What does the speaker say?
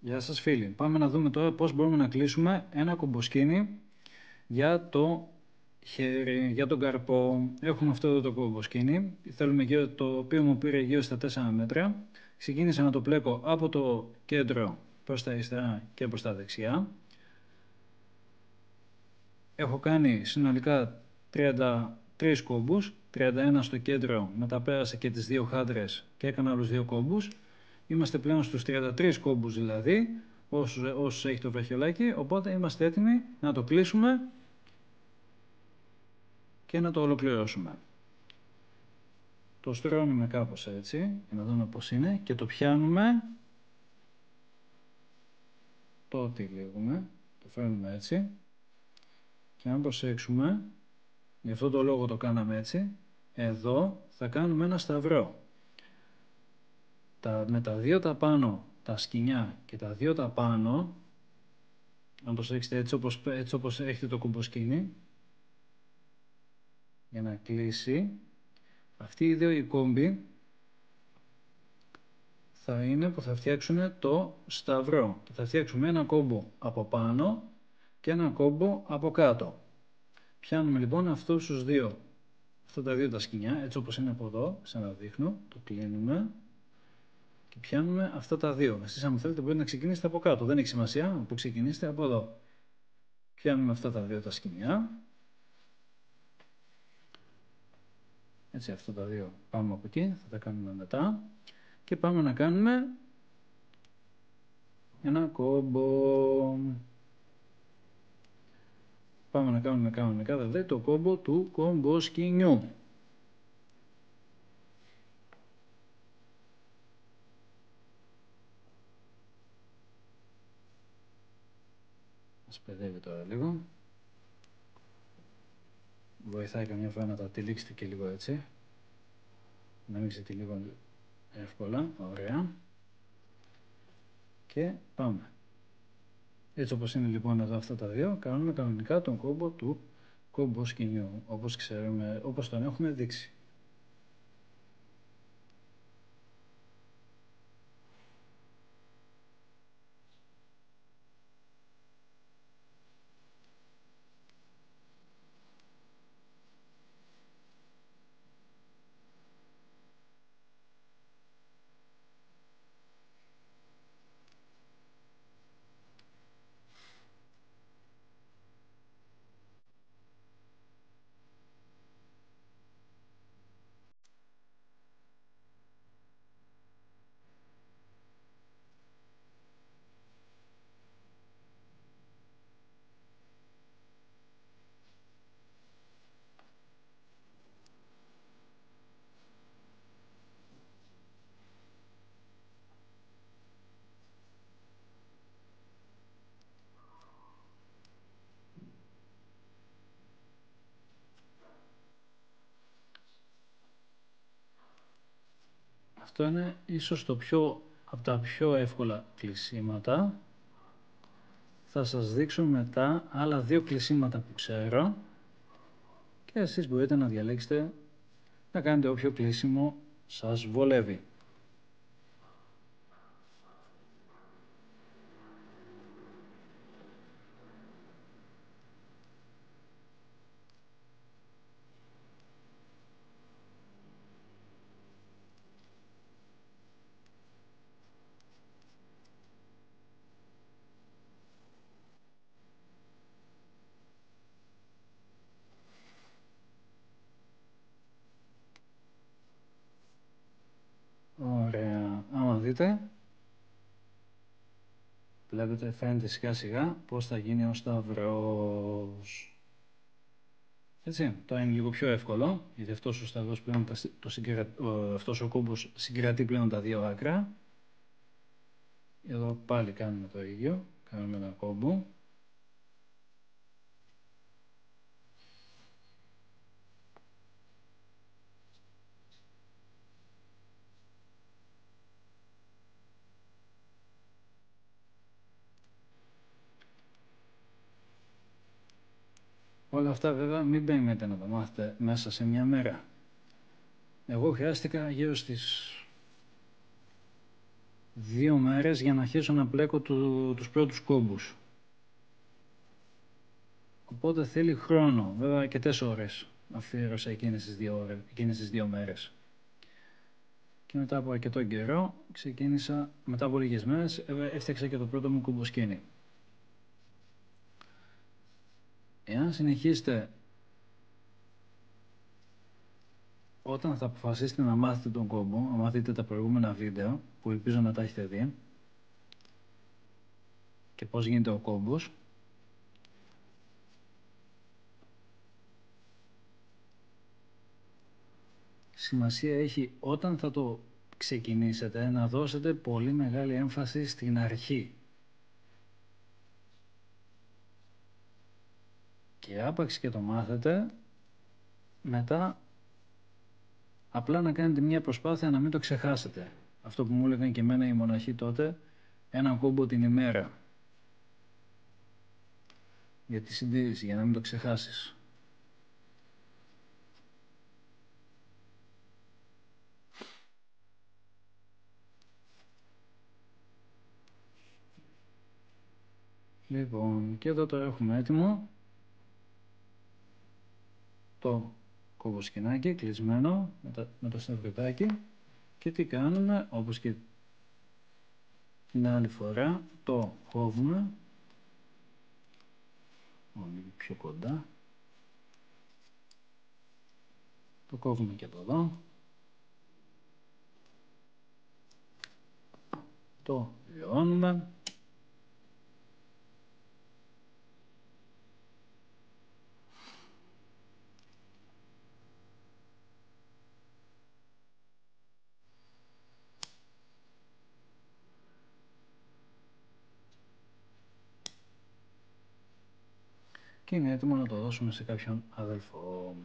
Γεια σας φίλοι. Πάμε να δούμε τώρα πώς μπορούμε να κλείσουμε ένα κομποσκίνη για το χέρι, για τον καρπό. Έχουμε αυτό εδώ το κομποσκίνη. Θέλουμε γύρω, το οποίο μου πήρε γύρω στα 4 μέτρα. Ξεκίνησα να το πλέκω από το κέντρο προς τα αριστερά και προς τα δεξιά. Έχω κάνει συνολικά 33 κόμπους, 31 στο κέντρο, μετά πέρασα και τις 2 χάντρες και έκανα άλλους 2 κόμπους. Είμαστε πλέον στους 33 κόμπους δηλαδή, όσους έχει το βραχιολάκι, οπότε είμαστε έτοιμοι να το κλείσουμε και να το ολοκληρώσουμε. Το στρώνουμε κάπως έτσι, για να δούμε πώς είναι, και το πιάνουμε, το τυλίγουμε, το φέρνουμε έτσι, και αν προσέξουμε, γι' αυτό το λόγο το κάναμε έτσι, εδώ θα κάνουμε ένα σταυρό. Με τα δύο τα πάνω, τα σκοινιά και τα δύο τα πάνω, αν προσέξετε έτσι όπως έχετε το κομποσκίνη, για να κλείσει, αυτοί οι δύο οι κόμποι θα είναι που θα φτιάξουν το σταυρό. Και θα φτιάξουμε ένα κόμπο από πάνω και ένα κόμπο από κάτω. Πιάνουμε λοιπόν αυτά τα δύο τα σκοινιά, έτσι όπως είναι από εδώ, ξαναδείχνω, το κλείνουμε και πιάνουμε αυτά τα δύο. Εσείς αν θέλετε μπορείτε να ξεκινήσετε από κάτω, δεν έχει σημασία, που ξεκινήσετε από εδώ. Πιάνουμε αυτά τα δύο τα σκοινιά. Έτσι, αυτά τα δύο πάμε από εκεί, θα τα κάνουμε μετά. Και πάμε να κάνουμε ένα κόμπο. Πάμε να κάνουμε κανονικά δηλαδή το κόμπο του κομποσκινιού. Μας παιδεύει τώρα λίγο. Βοηθάει καμιά φορά να τα τυλίξετε και λίγο έτσι. Να ανοίξετε λίγο εύκολα. Ωραία. Και πάμε. Έτσι όπως είναι λοιπόν εδώ αυτά τα δύο, κάνουμε κανονικά τον κόμπο του κομποσκινιού. Όπως ξέρουμε, όπως τον έχουμε δείξει. Αυτό είναι ίσως από τα πιο εύκολα κλεισίματα. Θα σας δείξω μετά άλλα δύο κλεισίματα που ξέρω και εσείς μπορείτε να διαλέξετε να κάνετε όποιο κλείσιμο σας βολεύει. Ωραία, άμα δείτε, βλέπετε φαίνεται σιγά σιγά πώς θα γίνει ο σταυρός. Έτσι, τώρα είναι λίγο πιο εύκολο, γιατί αυτός ο σταυρός πλέον, αυτός ο κόμπος συγκρατεί πλέον τα δύο άκρα. Εδώ πάλι κάνουμε το ίδιο, κάνουμε ένα κόμπο. Όλα αυτά βέβαια μην περιμένετε να τα μάθετε μέσα σε μια μέρα. Εγώ χρειάστηκα γύρω στις 2 μέρες για να αρχίσω να πλέκω τους πρώτους κόμπους. Οπότε θέλει χρόνο, βέβαια αρκετές ώρες αφιέρωσα εκείνες τις 2 μέρες. Και μετά από αρκετό καιρό ξεκίνησα, μετά από λίγες μέρες, έφτιαξα και το πρώτο μου κουμποσκήνι. Εάν συνεχίσετε, όταν θα αποφασίσετε να μάθετε τον κόμπο, να μάθετε τα προηγούμενα βίντεο, που ελπίζω να τα έχετε δει, και πώς γίνεται ο κόμπος, σημασία έχει όταν θα το ξεκινήσετε να δώσετε πολύ μεγάλη έμφαση στην αρχή. Και άπαξ και το μάθετε, μετά απλά να κάνετε μια προσπάθεια να μην το ξεχάσετε. Αυτό που μου έλεγαν και εμένα οι μοναχοί τότε, ένα κόμπο την ημέρα. Για τη συντήρηση, για να μην το ξεχάσεις. Λοιπόν, και εδώ το έχουμε έτοιμο. Το κομποσκηνάκι κλεισμένο με το σταυρωτάκι. Και τι κάνουμε, όπως και την άλλη φορά, το κόβουμε λίγο πιο κοντά. Το κόβουμε και από εδώ. Το λιώνουμε. Και είναι έτοιμο να το δώσουμε σε κάποιον αδελφό.